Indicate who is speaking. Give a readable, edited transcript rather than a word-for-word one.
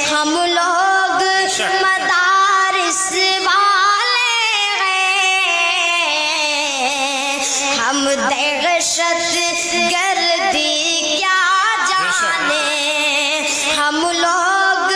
Speaker 1: हम लोग मदारिस वाले हैं, हम दहशत गर्दी क्या जाने, हम लोग